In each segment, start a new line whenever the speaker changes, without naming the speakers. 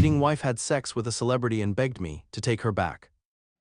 Cheating wife had sex with a celebrity and begged me to take her back.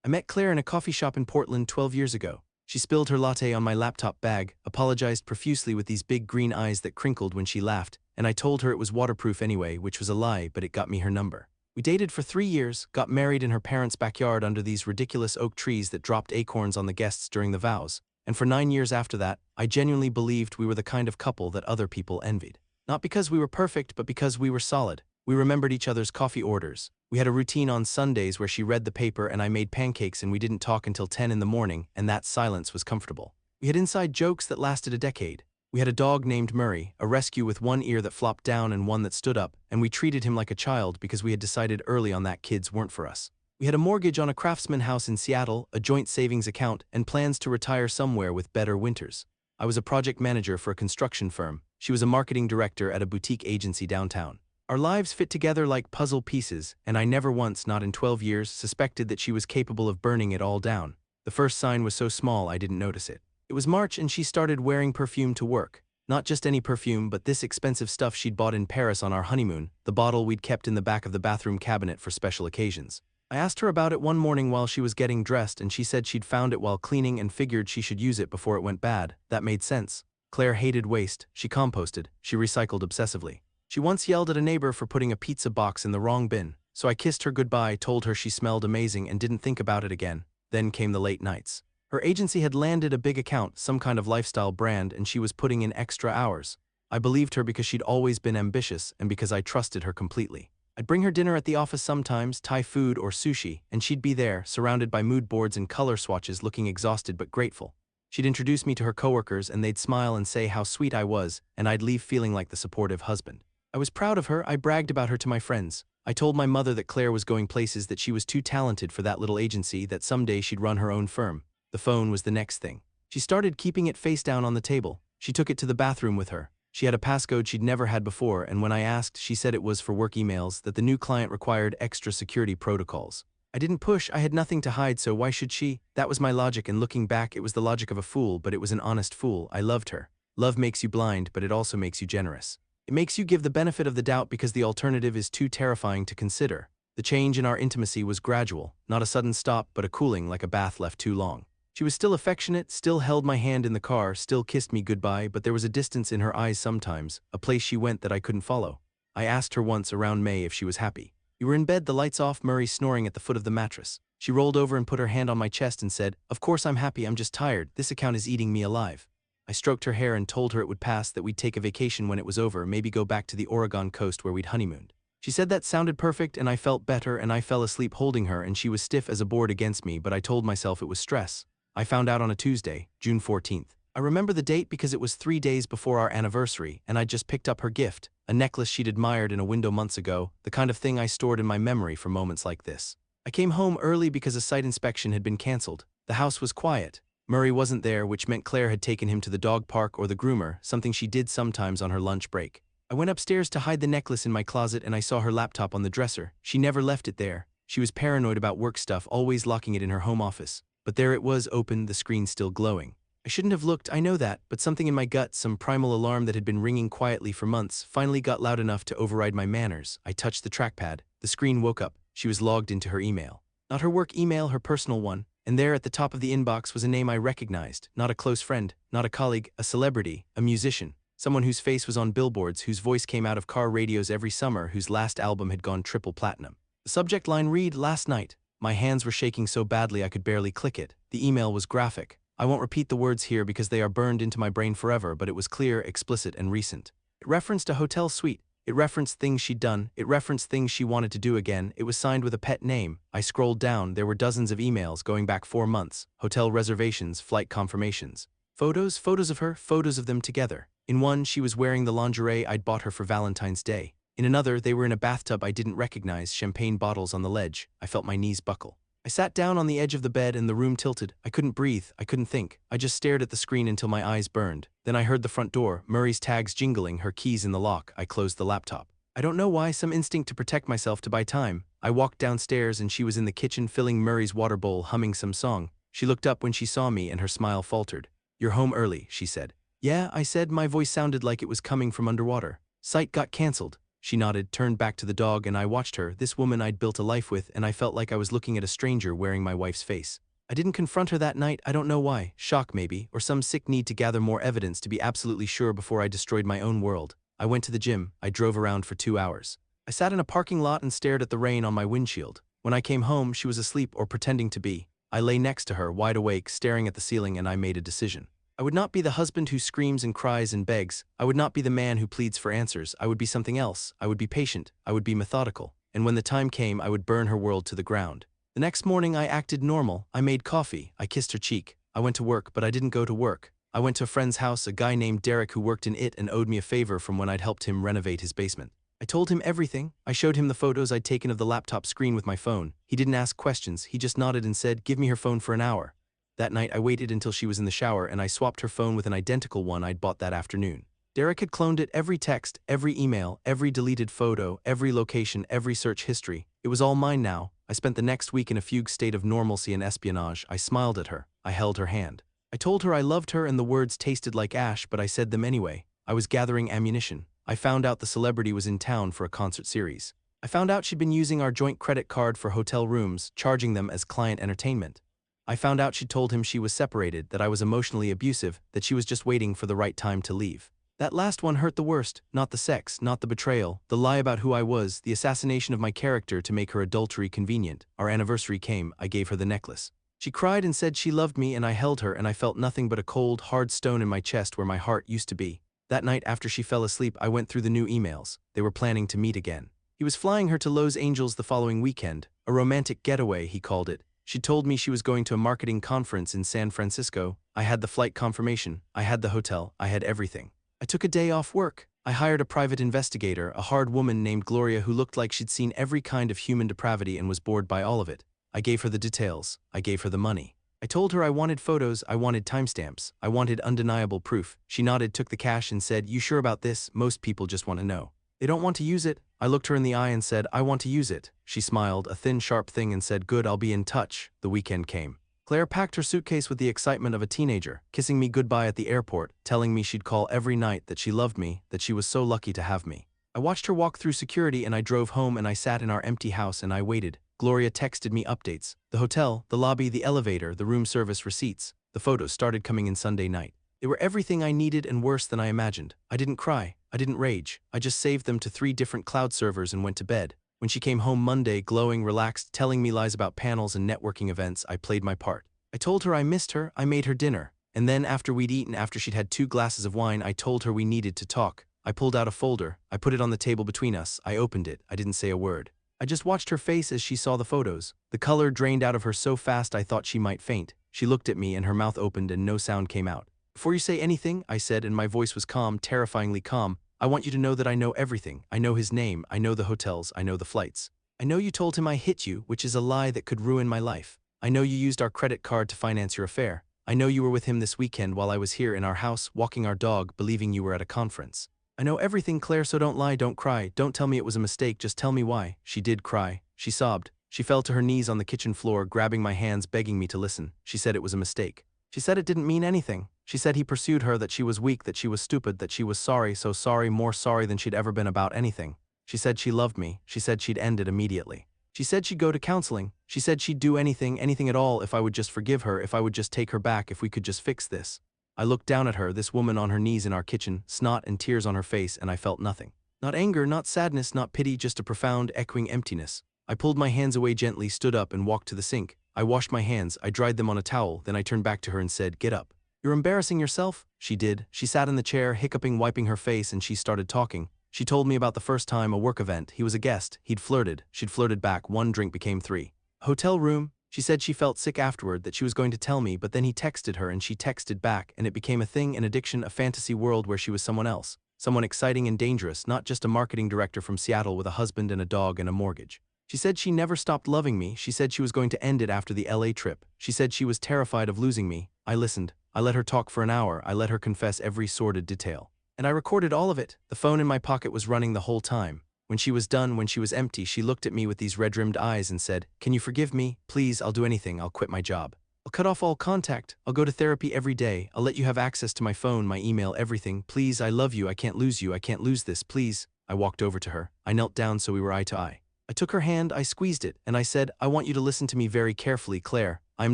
I met Claire in a coffee shop in Portland 12 years ago. She spilled her latte on my laptop bag, apologized profusely with these big green eyes that crinkled when she laughed, and I told her it was waterproof anyway, which was a lie, but it got me her number. We dated for 3 years, got married in her parents' backyard under these ridiculous oak trees that dropped acorns on the guests during the vows, and for 9 years after that, I genuinely believed we were the kind of couple that other people envied. Not because we were perfect, but because we were solid. We remembered each other's coffee orders. We had a routine on Sundays where she read the paper and I made pancakes, and we didn't talk until 10 in the morning, and that silence was comfortable. We had inside jokes that lasted a decade. We had a dog named Murray, a rescue with one ear that flopped down and one that stood up, and we treated him like a child because we had decided early on that kids weren't for us. We had a mortgage on a craftsman house in Seattle, a joint savings account, and plans to retire somewhere with better winters. I was a project manager for a construction firm. She was a marketing director at a boutique agency downtown. Our lives fit together like puzzle pieces, and I never once, not in 12 years, suspected that she was capable of burning it all down. The first sign was so small I didn't notice it. It was March and she started wearing perfume to work. Not just any perfume, but this expensive stuff she'd bought in Paris on our honeymoon, the bottle we'd kept in the back of the bathroom cabinet for special occasions. I asked her about it one morning while she was getting dressed, and she said she'd found it while cleaning and figured she should use it before it went bad. That made sense. Claire hated waste. She composted. She recycled obsessively. She once yelled at a neighbor for putting a pizza box in the wrong bin, so I kissed her goodbye, told her she smelled amazing, and didn't think about it again. Then came the late nights. Her agency had landed a big account, some kind of lifestyle brand, and she was putting in extra hours. I believed her because she'd always been ambitious and because I trusted her completely. I'd bring her dinner at the office sometimes, Thai food or sushi, and she'd be there, surrounded by mood boards and color swatches, looking exhausted but grateful. She'd introduce me to her coworkers and they'd smile and say how sweet I was, and I'd leave feeling like the supportive husband. I was proud of her. I bragged about her to my friends. I told my mother that Claire was going places, that she was too talented for that little agency, that someday she'd run her own firm. The phone was the next thing. She started keeping it face down on the table. She took it to the bathroom with her. She had a passcode she'd never had before, and when I asked, she said it was for work emails, that the new client required extra security protocols. I didn't push. I had nothing to hide, so why should she? That was my logic, and looking back, it was the logic of a fool, but it was an honest fool. I loved her. Love makes you blind, but it also makes you generous. It makes you give the benefit of the doubt because the alternative is too terrifying to consider. The change in our intimacy was gradual, not a sudden stop, but a cooling like a bath left too long. She was still affectionate, still held my hand in the car, still kissed me goodbye, but there was a distance in her eyes sometimes, a place she went that I couldn't follow. I asked her once around May if she was happy. We were in bed, the lights off, Murray snoring at the foot of the mattress. She rolled over and put her hand on my chest and said, "Of course I'm happy, I'm just tired. This account is eating me alive." I stroked her hair and told her it would pass, that we'd take a vacation when it was over, maybe go back to the Oregon coast where we'd honeymooned. She said that sounded perfect, and I felt better, and I fell asleep holding her, and she was stiff as a board against me, but I told myself it was stress. I found out on a Tuesday, June 14th. I remember the date because it was 3 days before our anniversary, and I'd just picked up her gift, a necklace she'd admired in a window months ago, the kind of thing I stored in my memory for moments like this. I came home early because a site inspection had been canceled. The house was quiet. Murray wasn't there, which meant Claire had taken him to the dog park or the groomer, something she did sometimes on her lunch break. I went upstairs to hide the necklace in my closet, and I saw her laptop on the dresser. She never left it there. She was paranoid about work stuff, always locking it in her home office. But there it was, open, the screen still glowing. I shouldn't have looked, I know that, but something in my gut, some primal alarm that had been ringing quietly for months, finally got loud enough to override my manners. I touched the trackpad. The screen woke up. She was logged into her email. Not her work email, her personal one. And there at the top of the inbox was a name I recognized. Not a close friend, not a colleague, a celebrity, a musician. Someone whose face was on billboards, whose voice came out of car radios every summer, whose last album had gone triple platinum. The subject line read, "Last night." My hands were shaking so badly I could barely click it. The email was graphic. I won't repeat the words here because they are burned into my brain forever, but it was clear, explicit, and recent. It referenced a hotel suite. It referenced things she'd done. It referenced things she wanted to do again. It was signed with a pet name. I scrolled down. There were dozens of emails going back 4 months. Hotel reservations, flight confirmations. Photos of her, photos of them together. In one, she was wearing the lingerie I'd bought her for Valentine's Day. In another, they were in a bathtub I didn't recognize, champagne bottles on the ledge. I felt my knees buckle. I sat down on the edge of the bed and the room tilted. I couldn't breathe. I couldn't think. I just stared at the screen until my eyes burned. Then I heard the front door, Murray's tags jingling, her keys in the lock. I closed the laptop. I don't know why, some instinct to protect myself, to buy time. I walked downstairs and she was in the kitchen filling Murray's water bowl, humming some song. She looked up when she saw me and her smile faltered. "You're home early," she said. "Yeah," I said. My voice sounded like it was coming from underwater. "Site got cancelled." She nodded, turned back to the dog, and I watched her, this woman I'd built a life with, and I felt like I was looking at a stranger wearing my wife's face. I didn't confront her that night, I don't know why, shock maybe, or some sick need to gather more evidence to be absolutely sure before I destroyed my own world. I went to the gym, I drove around for 2 hours. I sat in a parking lot and stared at the rain on my windshield. When I came home, she was asleep or pretending to be. I lay next to her, wide awake, staring at the ceiling, and I made a decision. I would not be the husband who screams and cries and begs. I would not be the man who pleads for answers. I would be something else. I would be patient. I would be methodical. And when the time came, I would burn her world to the ground. The next morning, I acted normal. I made coffee. I kissed her cheek. I went to work, but I didn't go to work. I went to a friend's house, a guy named Derek who worked in it and owed me a favor from when I'd helped him renovate his basement. I told him everything. I showed him the photos I'd taken of the laptop screen with my phone. He didn't ask questions. He just nodded and said, "Give me her phone for an hour." That night, I waited until she was in the shower and I swapped her phone with an identical one I'd bought that afternoon. Derek had cloned it, every text, every email, every deleted photo, every location, every search history. It was all mine now. I spent the next week in a fugue state of normalcy and espionage. I smiled at her. I held her hand. I told her I loved her and the words tasted like ash, but I said them anyway. I was gathering ammunition. I found out the celebrity was in town for a concert series. I found out she'd been using our joint credit card for hotel rooms, charging them as client entertainment. I found out she'd told him she was separated, that I was emotionally abusive, that she was just waiting for the right time to leave. That last one hurt the worst, not the sex, not the betrayal, the lie about who I was, the assassination of my character to make her adultery convenient. Our anniversary came, I gave her the necklace. She cried and said she loved me and I held her and I felt nothing but a cold, hard stone in my chest where my heart used to be. That night after she fell asleep, I went through the new emails. They were planning to meet again. He was flying her to Los Angeles the following weekend, a romantic getaway, he called it. She told me she was going to a marketing conference in San Francisco. I had the flight confirmation, I had the hotel, I had everything. I took a day off work. I hired a private investigator, a hard woman named Gloria who looked like she'd seen every kind of human depravity and was bored by all of it. I gave her the details. I gave her the money. I told her I wanted photos, I wanted timestamps, I wanted undeniable proof. She nodded, took the cash and said, "You sure about this? Most people just want to know. They don't want to use it." I looked her in the eye and said, "I want to use it." She smiled, a thin, sharp thing, and said, "Good, I'll be in touch." The weekend came. Claire packed her suitcase with the excitement of a teenager, kissing me goodbye at the airport, telling me she'd call every night, that she loved me, that she was so lucky to have me. I watched her walk through security and I drove home and I sat in our empty house and I waited. Gloria texted me updates. The hotel, the lobby, the elevator, the room service receipts. The photos started coming in Sunday night. They were everything I needed and worse than I imagined. I didn't cry. I didn't rage. I just saved them to 3 different cloud servers and went to bed. When she came home Monday, glowing, relaxed, telling me lies about panels and networking events, I played my part. I told her I missed her, I made her dinner. And then after we'd eaten, after she'd had 2 glasses of wine, I told her we needed to talk. I pulled out a folder. I put it on the table between us. I opened it. I didn't say a word. I just watched her face as she saw the photos. The color drained out of her so fast I thought she might faint. She looked at me and her mouth opened and no sound came out. "Before you say anything," I said, and my voice was calm, terrifyingly calm, "I want you to know that I know everything. I know his name, I know the hotels, I know the flights. I know you told him I hit you, which is a lie that could ruin my life. I know you used our credit card to finance your affair. I know you were with him this weekend while I was here in our house, walking our dog, believing you were at a conference. I know everything, Claire, so don't lie, don't cry, don't tell me it was a mistake, just tell me why." She did cry. She sobbed. She fell to her knees on the kitchen floor, grabbing my hands, begging me to listen. She said it was a mistake. She said it didn't mean anything. She said he pursued her, that she was weak, that she was stupid, that she was sorry, so sorry, more sorry than she'd ever been about anything. She said she loved me. She said she'd end it immediately. She said she'd go to counseling. She said she'd do anything, anything at all, if I would just forgive her, if I would just take her back, if we could just fix this. I looked down at her, this woman on her knees in our kitchen, snot and tears on her face, and I felt nothing. Not anger, not sadness, not pity, just a profound, echoing emptiness. I pulled my hands away gently, stood up, and walked to the sink. I washed my hands, I dried them on a towel, then I turned back to her and said, "Get up. You're embarrassing yourself." She did. She sat in the chair, hiccuping, wiping her face, and she started talking. She told me about the first time, a work event. He was a guest. He'd flirted. She'd flirted back. 1 drink became 3. Hotel room. She said she felt sick afterward, that she was going to tell me, but then he texted her and she texted back, and it became a thing, an addiction, a fantasy world where she was someone else. Someone exciting and dangerous, not just a marketing director from Seattle with a husband and a dog and a mortgage. She said she never stopped loving me. She said she was going to end it after the LA trip. She said she was terrified of losing me. I listened. I let her talk for an hour. I let her confess every sordid detail. And I recorded all of it. The phone in my pocket was running the whole time. When she was done, when she was empty, she looked at me with these red-rimmed eyes and said, "Can you forgive me? Please, I'll do anything. I'll quit my job. I'll cut off all contact. I'll go to therapy every day. I'll let you have access to my phone, my email, everything. Please, I love you. I can't lose you. I can't lose this. Please." I walked over to her. I knelt down so we were eye to eye. I took her hand, I squeezed it, and I said, I want you to listen to me very carefully, Claire. I am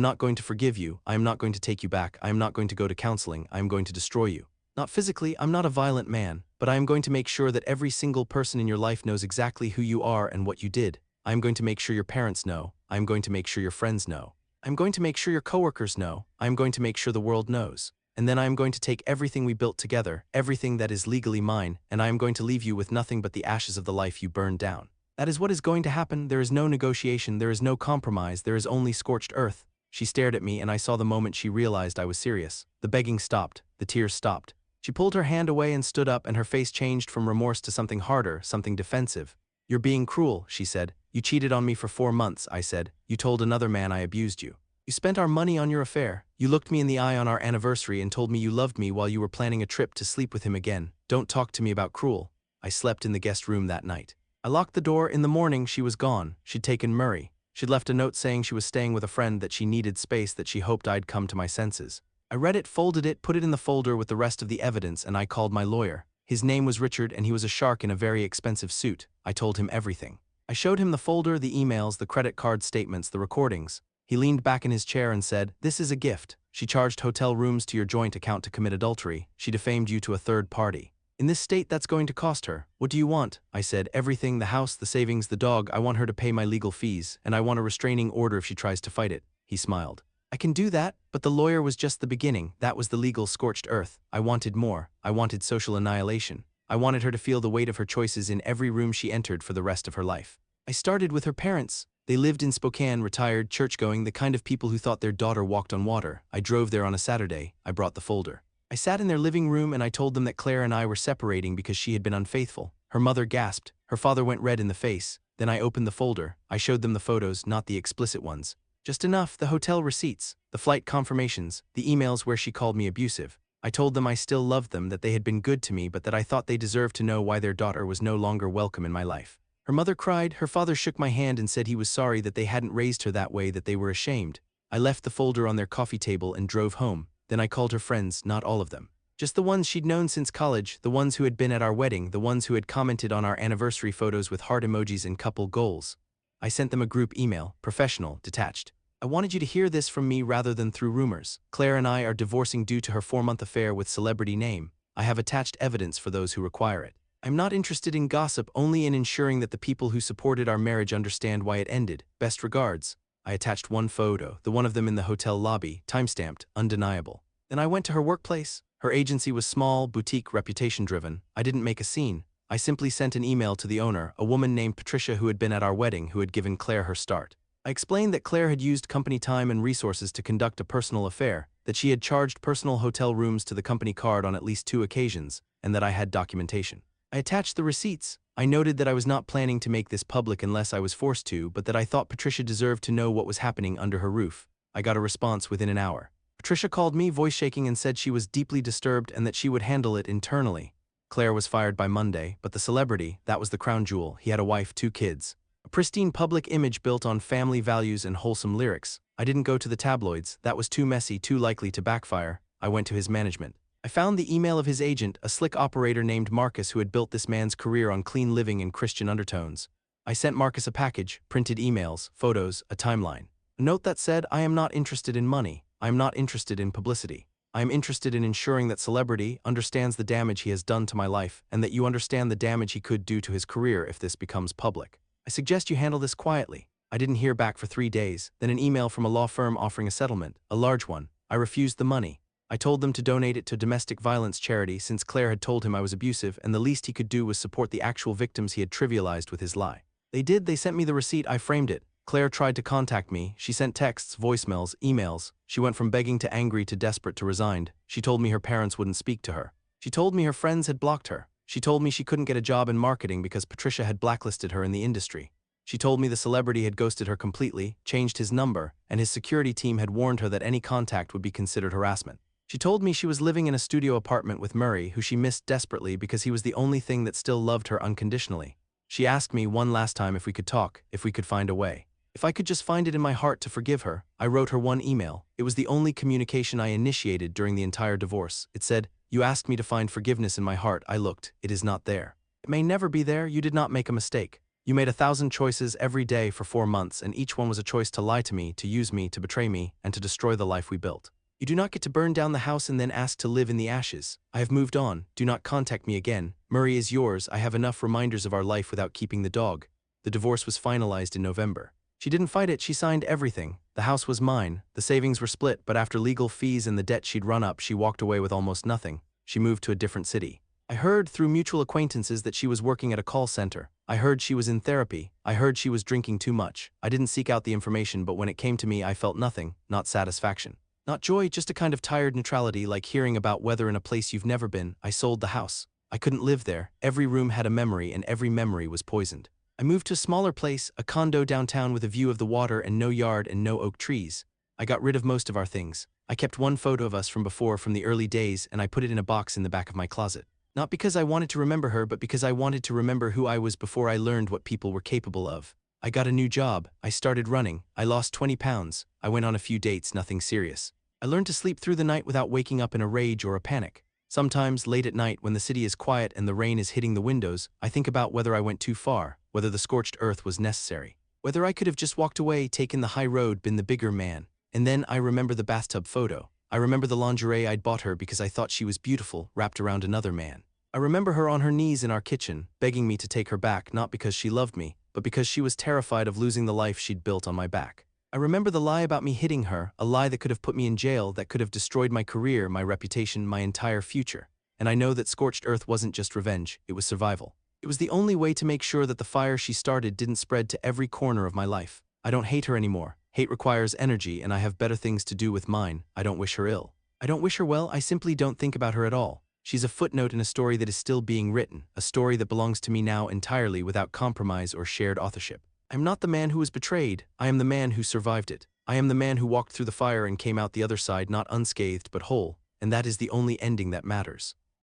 not going to forgive you. I am not going to take you back. I am not going to go to counseling. I am going to destroy you. Not physically, I'm not a violent man, but I am going to make sure that every single person in your life knows exactly who you are and what you did. I am going to make sure your parents know. I am going to make sure your friends know. I am going to make sure your coworkers know. I am going to make sure the world knows. And then I am going to take everything we built together, everything that is legally mine, and I am going to leave you with nothing but the ashes of the life you burned down. That is what is going to happen. There is no negotiation, there is no compromise, there is only scorched earth. She stared at me and I saw the moment she realized I was serious. The begging stopped, the tears stopped. She pulled her hand away and stood up, and her face changed from remorse to something harder, something defensive. You're being cruel, she said. You cheated on me for 4 months, I said. You told another man I abused you. You spent our money on your affair. You looked me in the eye on our anniversary and told me you loved me while you were planning a trip to sleep with him again. Don't talk to me about cruel. I slept in the guest room that night. I locked the door. In the morning, she was gone. She'd taken Murray. She'd left a note saying she was staying with a friend, that she needed space, that she hoped I'd come to my senses. I read it, folded it, put it in the folder with the rest of the evidence, and I called my lawyer. His name was Richard, and he was a shark in a very expensive suit. I told him everything. I showed him the folder, the emails, the credit card statements, the recordings. He leaned back in his chair and said, This is a gift. She charged hotel rooms to your joint account to commit adultery. She defamed you to a third party. In this state, that's going to cost her. What do you want? I said, everything, the house, the savings, the dog. I want her to pay my legal fees, and I want a restraining order if she tries to fight it. He smiled. I can do that, but the lawyer was just the beginning. That was the legal scorched earth. I wanted more. I wanted social annihilation. I wanted her to feel the weight of her choices in every room she entered for the rest of her life. I started with her parents. They lived in Spokane, retired, church-going, the kind of people who thought their daughter walked on water. I drove there on a Saturday. I brought the folder. I sat in their living room and I told them that Claire and I were separating because she had been unfaithful. Her mother gasped. Her father went red in the face. Then I opened the folder. I showed them the photos, not the explicit ones. Just enough, the hotel receipts, the flight confirmations, the emails where she called me abusive. I told them I still loved them, that they had been good to me, but that I thought they deserved to know why their daughter was no longer welcome in my life. Her mother cried. Her father shook my hand and said he was sorry, that they hadn't raised her that way, that they were ashamed. I left the folder on their coffee table and drove home. Then I called her friends, not all of them. Just the ones she'd known since college, the ones who had been at our wedding, the ones who had commented on our anniversary photos with heart emojis and couple goals. I sent them a group email, professional, detached. I wanted you to hear this from me rather than through rumors. Claire and I are divorcing due to her 4-month affair with celebrity name. I have attached evidence for those who require it. I'm not interested in gossip, only in ensuring that the people who supported our marriage understand why it ended. Best regards. I attached one photo, the one of them in the hotel lobby, time-stamped, undeniable. Then I went to her workplace. Her agency was small, boutique, reputation-driven. I didn't make a scene. I simply sent an email to the owner, a woman named Patricia who had been at our wedding, who had given Claire her start. I explained that Claire had used company time and resources to conduct a personal affair, that she had charged personal hotel rooms to the company card on at least 2 occasions, and that I had documentation. I attached the receipts. I noted that I was not planning to make this public unless I was forced to, but that I thought Patricia deserved to know what was happening under her roof. I got a response within an hour. Patricia called me, voice shaking, and said she was deeply disturbed and that she would handle it internally. Claire was fired by Monday, but the celebrity, that was the crown jewel. He had a wife, 2 kids. A pristine public image built on family values and wholesome lyrics. I didn't go to the tabloids. That was too messy, too likely to backfire. I went to his management. I found the email of his agent, a slick operator named Marcus who had built this man's career on clean living and Christian undertones. I sent Marcus a package, printed emails, photos, a timeline. A note that said, I am not interested in money. I am not interested in publicity. I am interested in ensuring that celebrity understands the damage he has done to my life and that you understand the damage he could do to his career if this becomes public. I suggest you handle this quietly. I didn't hear back for 3 days, then an email from a law firm offering a settlement, a large one. I refused the money. I told them to donate it to domestic violence charity since Claire had told him I was abusive and the least he could do was support the actual victims he had trivialized with his lie. They did. They sent me the receipt. I framed it. Claire tried to contact me. She sent texts, voicemails, emails. She went from begging to angry to desperate to resigned. She told me her parents wouldn't speak to her. She told me her friends had blocked her. She told me she couldn't get a job in marketing because Patricia had blacklisted her in the industry. She told me the celebrity had ghosted her completely, changed his number, and his security team had warned her that any contact would be considered harassment. She told me she was living in a studio apartment with Murray, who she missed desperately because he was the only thing that still loved her unconditionally. She asked me one last time if we could talk, if we could find a way. If I could just find it in my heart to forgive her. I wrote her one email. It was the only communication I initiated during the entire divorce. It said, "You asked me to find forgiveness in my heart. I looked. It is not there." It may never be there, you did not make a mistake. You made 1,000 choices every day for 4 months, and each one was a choice to lie to me, to use me, to betray me, and to destroy the life we built. You do not get to burn down the house and then ask to live in the ashes. I have moved on. Do not contact me again. Murray is yours. I have enough reminders of our life without keeping the dog. The divorce was finalized in November. She didn't fight it, she signed everything. The house was mine. The savings were split, but after legal fees and the debt she'd run up, she walked away with almost nothing. She moved to a different city. I heard through mutual acquaintances that she was working at a call center. I heard she was in therapy. I heard she was drinking too much. I didn't seek out the information, but when it came to me, I felt nothing, not satisfaction. Not joy, just a kind of tired neutrality, like hearing about weather in a place you've never been. I sold the house. I couldn't live there. Every room had a memory, and every memory was poisoned. I moved to a smaller place, a condo downtown with a view of the water and no yard and no oak trees. I got rid of most of our things. I kept one photo of us from before, from the early days, and I put it in a box in the back of my closet. Not because I wanted to remember her, but because I wanted to remember who I was before I learned what people were capable of. I got a new job. I started running. I lost 20 pounds. I went on a few dates, nothing serious. I learned to sleep through the night without waking up in a rage or a panic. Sometimes, late at night, when the city is quiet and the rain is hitting the windows, I think about whether I went too far, whether the scorched earth was necessary, whether I could have just walked away, taken the high road, been the bigger man. And then I remember the bathtub photo. I remember the lingerie I'd bought her because I thought she was beautiful, wrapped around another man. I remember her on her knees in our kitchen, begging me to take her back, not because she loved me, but because she was terrified of losing the life she'd built on my back. I remember the lie about me hitting her, a lie that could have put me in jail, that could have destroyed my career, my reputation, my entire future. And I know that scorched earth wasn't just revenge, it was survival. It was the only way to make sure that the fire she started didn't spread to every corner of my life. I don't hate her anymore. Hate requires energy, and I have better things to do with mine. I don't wish her ill. I don't wish her well, I simply don't think about her at all. She's a footnote in a story that is still being written, a story that belongs to me now entirely without compromise or shared authorship. I am not the man who was betrayed, I am the man who survived it. I am the man who walked through the fire and came out the other side not unscathed but whole, and that is the only ending that matters.